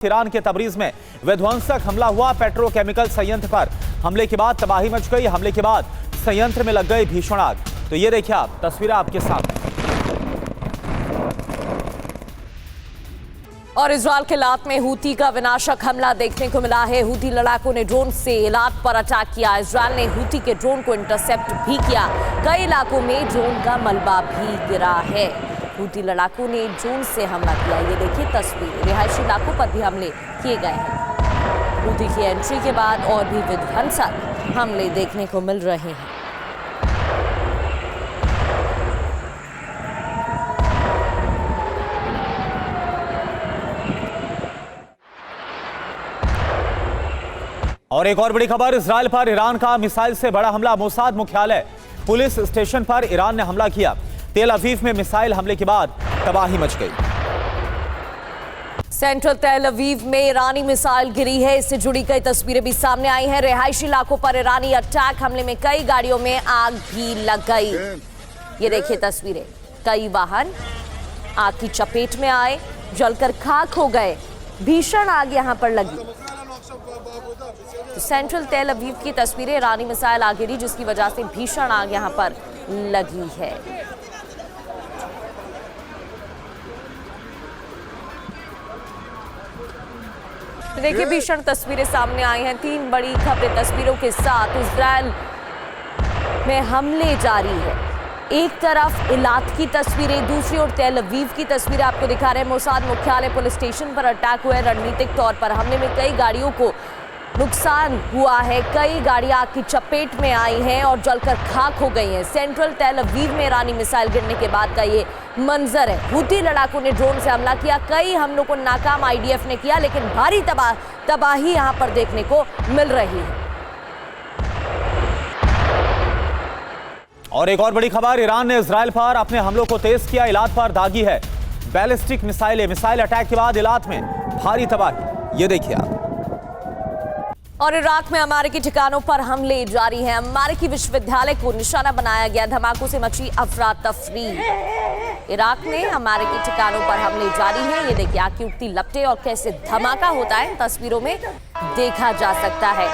Iran के Tabriz में विध्वंसक हमला हुआ। पेट्रोकेमिकल संयंत्र पर हमले के बाद तबाही मच गई। हमले के बाद संयंत्र में लग गई भीषण आग। तो ये देखिए आप तस्वीरें आपके सामने। और इजरायल के लात में हूती का विनाशक हमला देखने को मिला है। हूती लड़ाकों ने ड्रोन से इलाक पर अटैक किया। इजरायल ने हूती के ड्रोन को इंटरसेप्ट भी किया। कई इलाकों में ड्रोन का मलबा भी गिरा है। हूती लड़ाकों ने ड्रोन से हमला किया। ये देखिए तस्वीर। रिहायशी इलाकों पर भी हमले किए गए हैं। हूती की एंट्री के बाद और भी विध्वंसक हमले देखने को मिल रहे हैं। और एक और बड़ी खबर, इजरायल पर ईरान का मिसाइल से बड़ा हमला। मोसाद मुख्यालय पुलिस स्टेशन पर ईरान ने हमला किया। तेल अवीव में मिसाइल हमले के बाद तबाही मच गई। सेंट्रल तेल अवीव में ईरानी मिसाइल गिरी है। इससे जुड़ी कई तस्वीरें भी सामने आई हैं। रिहायशी इलाकों पर ईरानी अटैक हमले में कई गाड़ियों में आग भी लग गई। ये देखिए तस्वीरें। कई वाहन आग की चपेट में आए, जलकर खाक हो गए। भीषण आग यहां पर लगी। तो सेंट्रल तेल अवीव की तस्वीरें। ईरानी मिसाइल आ गिरी जिसकी वजह से भीषण आग यहां पर लगी है। देखिए भीषण तस्वीरें सामने आई हैं। 3 बड़ी खबरें तस्वीरों के साथ। इजरायल में हमले जारी है। एक तरफ इलात की तस्वीरें, दूसरी ओर तेल अवीव की तस्वीरें आपको दिखा रहे हैं। मोसाद मुख्यालय पुलिस स्टेशन पर अटैक हुआ है। रणनीतिक तौर पर हमले में कई गाड़ियों को नुकसान हुआ है। कई गाड़ियां आग की चपेट में आई हैं और जलकर खाक हो गई हैं। सेंट्रल तेल अवीव में ईरानी मिसाइल गिरने के बाद का ये मंजर है। हूती लड़ाकों ने ड्रोन से हमला किया। कई हमलों को नाकाम आईडीएफ ने किया, लेकिन भारी तबाही यहां पर देखने को मिल रही है। और एक और बड़ी खबर, ईरान ने इजरायल पर अपने हमलों को तेज किया। इलात पर दागी है बैलिस्टिक मिसाइलें। मिसाइल अटैक के बाद इलात में भारी तबाही। ये देखिए आप। और इराक में अमेरिकी ठिकानों पर हमले जारी हैं। अमेरिकी विश्वविद्यालय को निशाना बनाया गया। धमाकों से मची अफरा तफरी। इराक में अमेरिकी ठिकानों पर हमले जारी हैं। ये देखिए आग की उठती लपटें और कैसे धमाका होता है तस्वीरों में देखा जा सकता है।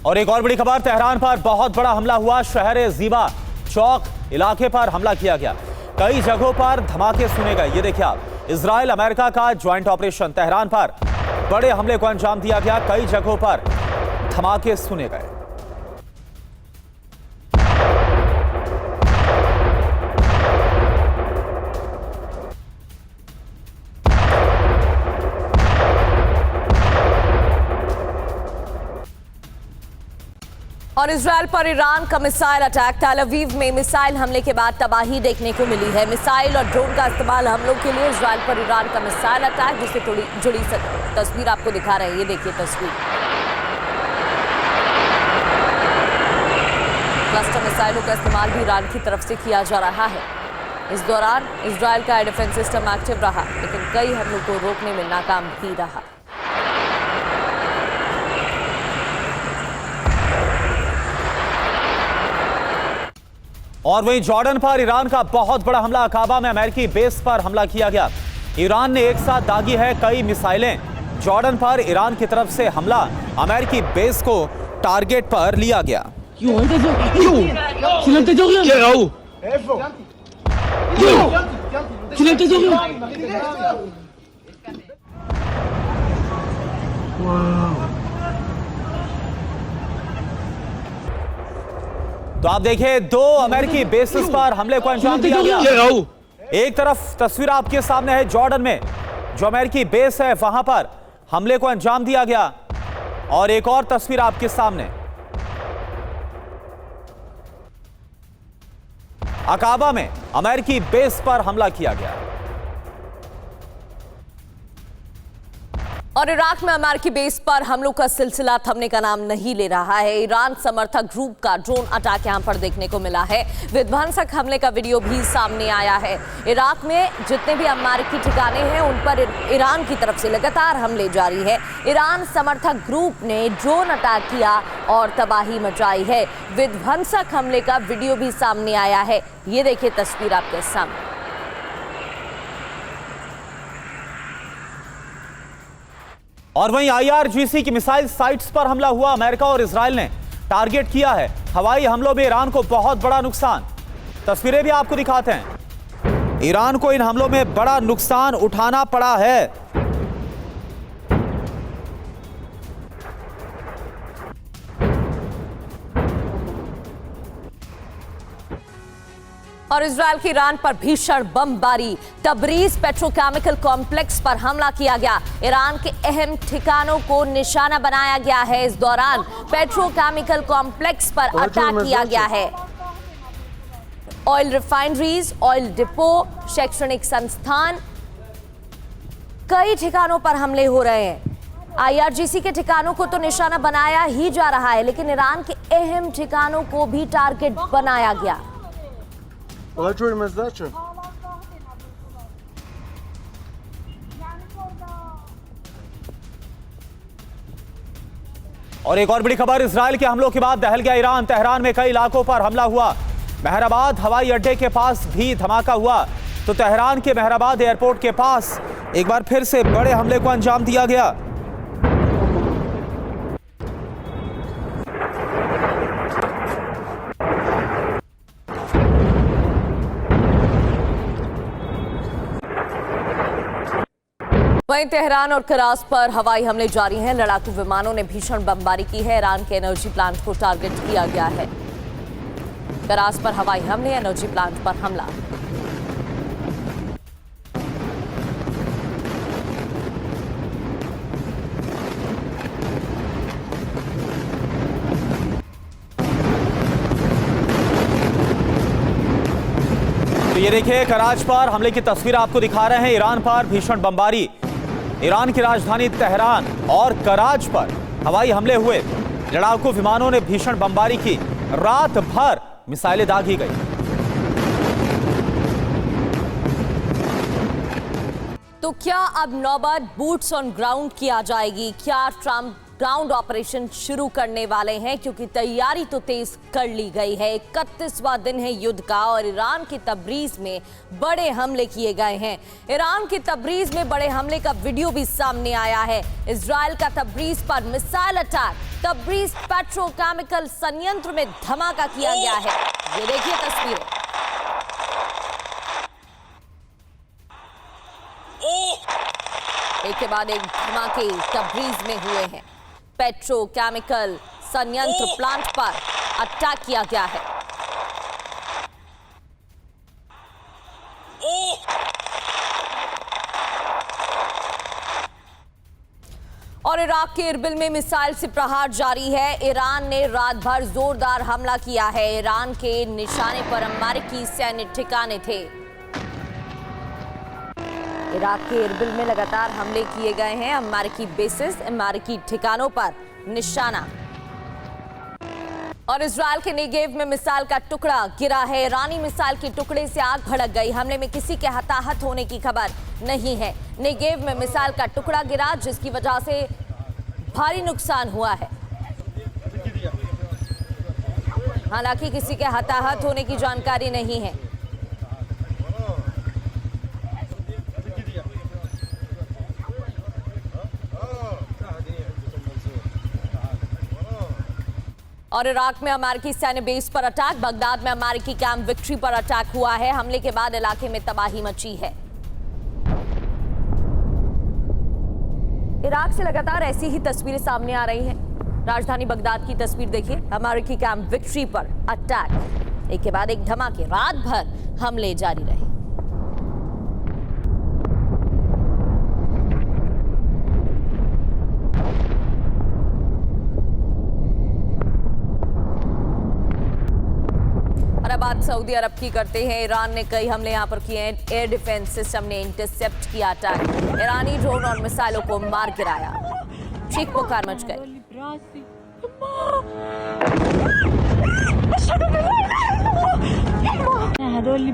और एक और बड़ी खबर, तेहरान पर बहुत बड़ा हमला हुआ। शहर जीबा चौक इलाके पर हमला किया गया। कई जगहों पर धमाके सुने गए। ये देखिए आप। इजराइल अमेरिका का ज्वाइंट ऑपरेशन। तेहरान पर बड़े हमले को अंजाम दिया गया। कई जगहों पर धमाके सुने गए। और इजरायल पर ईरान का मिसाइल अटैक। तेल अवीव में मिसाइल हमले के बाद तबाही देखने को मिली है। मिसाइल और ड्रोन का इस्तेमाल हमलों के लिए। इजरायल पर ईरान का मिसाइल अटैक जिससे जुड़ी तस्वीर आपको दिखा रहे हैं। ये देखिए तस्वीर। क्लस्टर मिसाइलों का इस्तेमाल भी ईरान की तरफ से किया जा रहा है। इस दौरान इजरायल का एयर डिफेंस सिस्टम एक्टिव रहा, लेकिन कई हमलों को रोकने में नाकाम भी रहा। और वहीं जॉर्डन पर ईरान का बहुत बड़ा हमला। अकाबा में अमेरिकी बेस पर हमला किया गया। ईरान ने एक साथ दागी है कई मिसाइलें। जॉर्डन पर ईरान की तरफ से हमला। अमेरिकी बेस को टारगेट पर लिया गया। तो आप देखिए 2 अमेरिकी बेसिस पर हमले को अंजाम दिया गया। एक तरफ तस्वीर आपके सामने है, जॉर्डन में जो अमेरिकी बेस है वहां पर हमले को अंजाम दिया गया। और एक और तस्वीर आपके सामने अकाबा में अमेरिकी बेस पर हमला किया गया। और इराक में अमेरिकी बेस पर हमलों का सिलसिला थमने का नाम नहीं ले रहा है। ईरान समर्थक ग्रुप का ड्रोन अटैक यहां पर देखने को मिला है। विध्वंसक हमले का वीडियो भी सामने आया है। इराक में जितने भी अमेरिकी ठिकाने हैं उन पर ईरान की तरफ से लगातार हमले जारी है। ईरान समर्थक ग्रुप ने ड्रोन अटैक किया और तबाही मचाई है। विध्वंसक हमले का वीडियो भी सामने आया है। ये देखिए तस्वीर आपके सामने। और वहीं आईआरजीसी की मिसाइल साइट्स पर हमला हुआ। अमेरिका और इजराइल ने टारगेट किया है। हवाई हमलों में ईरान को बहुत बड़ा नुकसान। तस्वीरें भी आपको दिखाते हैं। ईरान को इन हमलों में बड़ा नुकसान उठाना पड़ा है। और इजराइल की ईरान पर भीषण बमबारी। तबरीज पेट्रोकेमिकल कॉम्प्लेक्स पर हमला किया गया। ईरान के अहम ठिकानों को निशाना बनाया गया है। इस दौरान पेट्रोकेमिकल कॉम्प्लेक्स पर अटैक किया गया है। ऑयल रिफाइनरीज, ऑयल डिपो, शैक्षणिक संस्थान, कई ठिकानों पर हमले हो रहे हैं। आईआरजीसी के ठिकानों को तो निशाना बनाया ही जा रहा है, लेकिन ईरान के अहम ठिकानों को भी टारगेट बनाया गया। और एक और बड़ी खबर, इजराइल के हमलों के बाद दहल गया ईरान। तेहरान में कई इलाकों पर हमला हुआ। मेहराबाद हवाई अड्डे के पास भी धमाका हुआ। तो तेहरान के मेहराबाद एयरपोर्ट के पास एक बार फिर से बड़े हमले को अंजाम दिया गया। वहीं तेहरान और करास पर हवाई हमले जारी हैं। लड़ाकू विमानों ने भीषण बमबारी की है। ईरान के एनर्जी प्लांट को टारगेट किया गया है। करास पर हवाई हमले, एनर्जी प्लांट पर हमला। तो ये देखिए, कराच पर हमले की तस्वीर आपको दिखा रहे हैं। ईरान पर भीषण बमबारी। ईरान की राजधानी तेहरान और कराच पर हवाई हमले हुए। लड़ाकू विमानों ने भीषण बमबारी की। रात भर मिसाइलें दागी गई। तो क्या अब नौबत बूट्स ऑन ग्राउंड की आ जाएगी? क्या ट्रंप ग्राउंड ऑपरेशन शुरू करने वाले हैं? क्योंकि तैयारी तो तेज कर ली गई है। 31वां दिन है युद्ध का और ईरान की तबरीज में बड़े हमले किए गए हैं। ईरान की तबरीज में बड़े हमले का वीडियो भी सामने आया है। इजराइल का तबरीज पर मिसाइल अटैक। तबरीज पेट्रोकेमिकल संयंत्र में धमाका किया गया है। ये देखिए तस्वीरें। एक के बाद एक धमाके तबरीज में हुए हैं। पेट्रोकेमिकल संयंत्र प्लांट पर अटैक किया गया है। और इराक के इरबिल में मिसाइल से प्रहार जारी है। ईरान ने रात भर जोरदार हमला किया है। ईरान के निशाने पर अमेरिकी सैन्य ठिकाने थे। इराक के इरबिल में लगातार हमले किए गए हैं। अमेरिकी बेसिस, अमेरिकी ठिकानों पर निशाना। और इजराइल के नेगेव में मिसाइल का टुकड़ा गिरा है। ईरानी मिसाइल के टुकड़े से आग भड़क गई। हमले में किसी के हताहत होने की खबर नहीं है। नेगेव में मिसाइल का टुकड़ा गिरा, जिसकी वजह से भारी नुकसान हुआ है। हालांकि किसी के हताहत होने की जानकारी नहीं है। और इराक में अमेरिकी सैन्य बेस पर अटैक। बगदाद में अमेरिकी कैंप विक्ट्री पर अटैक हुआ है। हमले के बाद इलाके में तबाही मची है। इराक से लगातार ऐसी ही तस्वीरें सामने आ रही हैं। राजधानी बगदाद की तस्वीर देखिए। अमेरिकी कैंप विक्ट्री पर अटैक। एक के बाद एक धमाके। रात भर हमले जारी रहे। और अब बात सऊदी अरब की करते हैं। ईरान ने कई हमले यहां पर किए हैं। एयर डिफेंस सिस्टम ने इंटरसेप्ट किया अटैक। ईरानी ड्रोन और मिसाइलों को मार गिराया। चीख पुकार मच गई।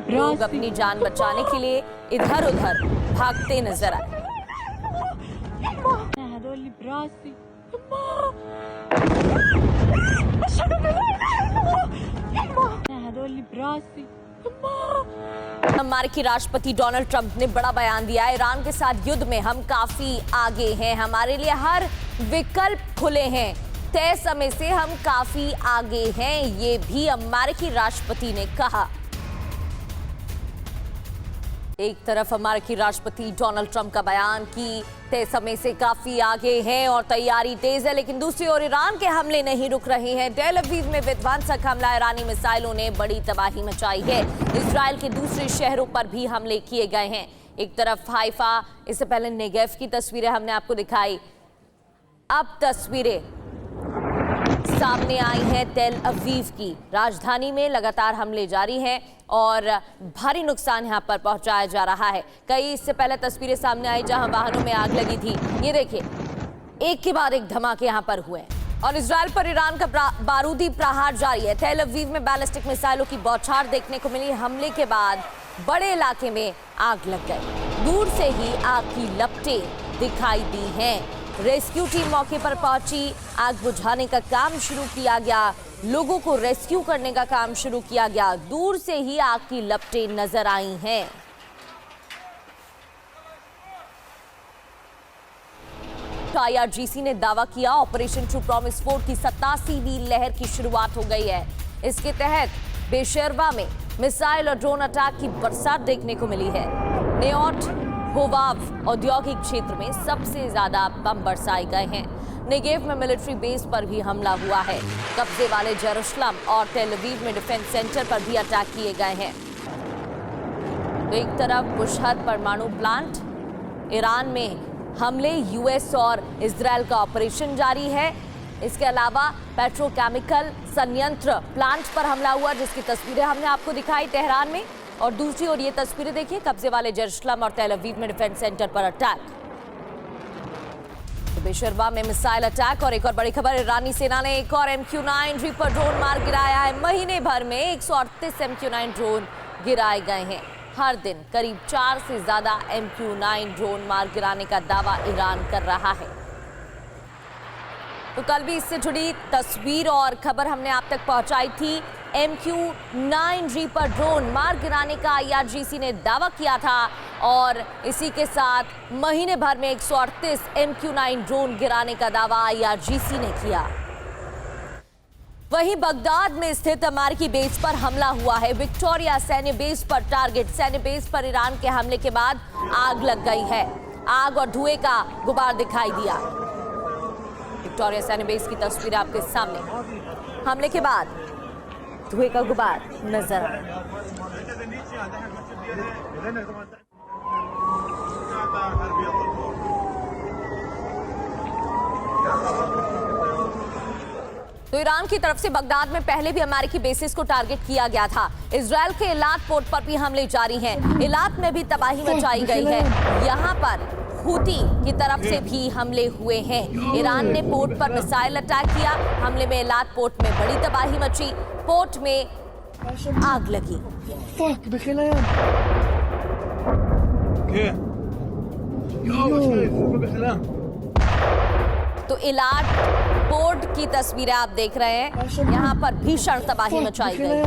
लोग अपनी जान बचाने के लिए इधर उधर भागते नजर आए। अमेरिकी राष्ट्रपति डोनाल्ड ट्रंप ने बड़ा बयान दिया है। ईरान के साथ युद्ध में हम काफी आगे हैं, हमारे लिए हर विकल्प खुले हैं, तय समय से हम काफी आगे हैं, ये भी अमेरिकी राष्ट्रपति ने कहा। एक तरफ अमेरिकी राष्ट्रपति डोनाल्ड ट्रंप का बयान कि तय समय से काफी आगे हैं और तैयारी तेज है, लेकिन दूसरी ओर ईरान के हमले नहीं रुक रहे हैं। टेल अवीव में विध्वंसक हमला, ईरानी मिसाइलों ने बड़ी तबाही मचाई है। इजराइल के दूसरे शहरों पर भी हमले किए गए हैं। एक तरफ हाइफा, इससे पहले नेगेव की तस्वीरें हमने आपको दिखाई, अब तस्वीरें सामने आई है टेल अवीव की। राजधानी में लगातार हमले जारी हैं और भारी नुकसान यहां पर पहुंचाया जा रहा है। कई इससे पहले तस्वीरें सामने आई जहां वाहनों में आग लगी थी। ये देखिए, एक के बाद एक धमाके यहां पर हुए और इजराइल पर ईरान का बारूदी प्रहार जारी है। टेल अवीव में बैलिस्टिक मिसाइलों की बौछार देखने को मिली। हमले के बाद बड़े इलाके में आग लग गई। दूर से ही आग की लपटें दिखाई दी हैं। रेस्क्यू टीम मौके पर पहुंची, आग बुझाने का काम शुरू किया गया, लोगों को रेस्क्यू करने का काम शुरू किया गया। दूर से ही आग की लपटें नजर आई हैं। IRGC ने दावा किया ऑपरेशन ट्रू प्रॉमिस 4 की 87वीं लहर की शुरुआत हो गई है। इसके तहत बेशेरवा में मिसाइल और ड्रोन अटैक की बरसात देखने को मिली है। नेओट होवाव औद्योगिक क्षेत्र में सबसे ज्यादा बम बरसाए गए हैं। नेगेव में मिलिट्री बेस पर भी हमला हुआ है। कब्जे वाले जेरूसलम और टेल अवीव में डिफेंस सेंटर पर भी अटैक किए गए हैं। एक तरफ बुशहर परमाणु प्लांट, ईरान में हमले, यूएस और इजराइल का ऑपरेशन जारी है। इसके अलावा पेट्रोकेमिकल संयंत्र प्लांट पर हमला हुआ, जिसकी तस्वीरें हमने आपको दिखाई तेहरान में। और दूसरी ओर ये तस्वीरें देखिए, कब्जे वाले जेरूसलम और टेल अवीव में डिफेंस सेंटर पर अटैक। तो बेशेरवा में मिसाइल अटैक। और एक और बड़ी खबर, ईरानी सेना ने एक और MQ-9 रीपर ड्रोन मार गिराया है। महीने भर में 138 MQ-9 ड्रोन गिराए गए हैं। हर दिन करीब 4 से ज्यादा MQ-9 ड्रोन मार गिराने का दावा ईरान कर रहा है। तो कल भी इससे जुड़ी तस्वीर और खबर हमने आप तक पहुंचाई थी। MQ-9 रीपर ड्रोन मार गिराने का IRGC ने दावा किया था और इसी के साथ महीने भर में 138 MQ-9 ड्रोन गिराने का दावा IRGC ने किया। वहीं बगदाद में स्थित अमेरिकी बेस पर हमला हुआ है। विक्टोरिया सैन्य बेस पर टारगेट, सैन्य बेस पर ईरान के हमले के बाद आग लग गई है। आग और धुएं का गुबार दिखाई दिया। विक्टोरिया सैन्य बेस की तस्वीर आपके सामने। हमले के बाद धुएं का गुबार नजर आया। तो ईरान की तरफ से बगदाद में पहले भी अमेरिकी बेसिस को टारगेट किया गया था। इजराइल के इलात पोर्ट पर भी हमले जारी हैं। इलात में भी तबाही मचाई गई है। यहाँ पर हूती की तरफ से भी हमले हुए हैं। ईरान ने पोर्ट पर मिसाइल अटैक किया। हमले में इलात पोर्ट में बड़ी तबाही मची। पोर्ट में आग लगी। तो इलाट पोर्ट की तस्वीरें आप देख रहे हैं। यहाँ पर भीषण तबाही मचाई गई।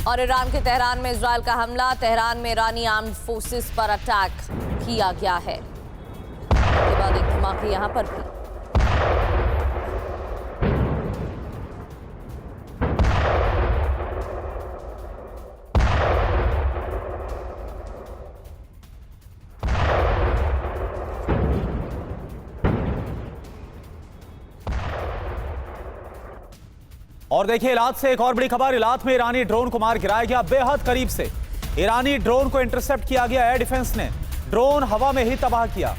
और ईरान के तेहरान में इजराइल का हमला। तेहरान में ईरानी आर्म्ड फोर्सेस पर अटैक किया गया है। उसके बाद एक धमाके यहाँ पर भी। और देखिए, इलात से एक और बड़ी खबर। इलात में ईरानी ड्रोन को मार गिराया गया बेहद करीब से। ईरानी ड्रोन को इंटरसेप्ट किया गया। एयर डिफेंस ने ड्रोन हवा में ही तबाह किया।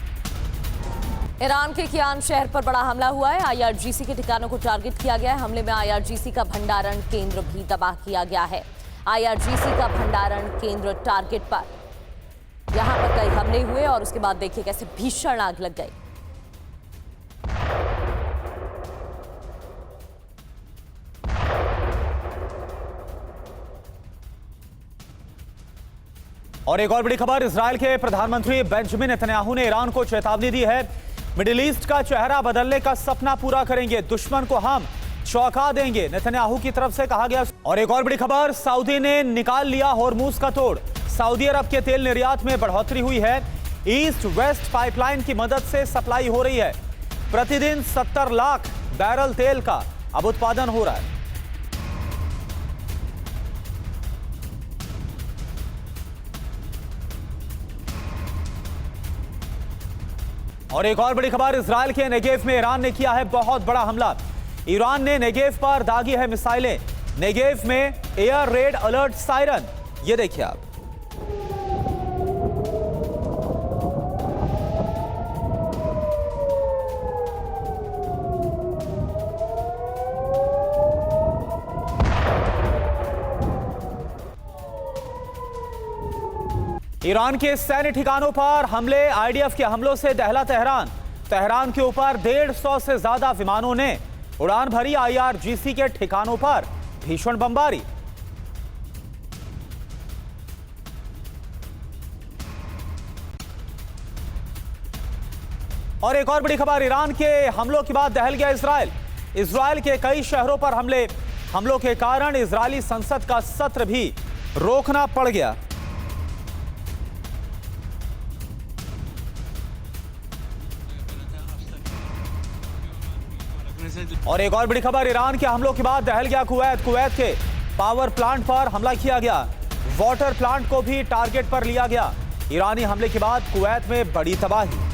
ईरान के कियान शहर पर बड़ा हमला हुआ है। आईआरजीसी के ठिकानों को टारगेट किया गया है। हमले में आईआरजीसी का भंडारण केंद्र भी तबाह किया गया है। आईआरजीसी का भंडारण केंद्र टारगेट पर। यहां पर कई हमले हुए और उसके बाद देखिए कैसे भीषण आग लग गई। और एक और बड़ी खबर, इजरायल के प्रधानमंत्री बेंजामिन नेतन्याहू ने ईरान को चेतावनी दी है। मिडिल ईस्ट का चेहरा बदलने का सपना पूरा करेंगे, दुश्मन को हम चौंका देंगे, नेतन्याहू की तरफ से कहा गया। और एक और बड़ी खबर, सऊदी ने निकाल लिया हॉर्मूज का तोड़। सऊदी अरब के तेल निर्यात में बढ़ोतरी हुई है। ईस्ट वेस्ट पाइपलाइन की मदद से सप्लाई हो रही है। प्रतिदिन 70 लाख बैरल तेल का अब उत्पादन हो रहा है। और एक और बड़ी खबर, इजरायल के नेगेव में ईरान ने किया है बहुत बड़ा हमला। ईरान ने नेगेव पर दागी है मिसाइलें। नेगेव में एयर रेड अलर्ट सायरन, ये देखिए आप। ईरान के सैन्य ठिकानों पर हमले, आईडीएफ के हमलों से दहला तेहरान। तेहरान के ऊपर 150 से ज्यादा विमानों ने उड़ान भरी। आईआरजीसी के ठिकानों पर भीषण बमबारी। और एक और बड़ी खबर, ईरान के हमलों के बाद दहल गया इजरायल। इजरायल के कई शहरों पर हमलों के कारण इजरायली संसद का सत्र भी रोकना पड़ गया। और एक और बड़ी खबर, ईरान के हमलों के बाद दहल गया कुवैत। कुवैत के पावर प्लांट पर हमला किया गया। वाटर प्लांट को भी टारगेट पर लिया गया। ईरानी हमले के बाद कुवैत में बड़ी तबाही।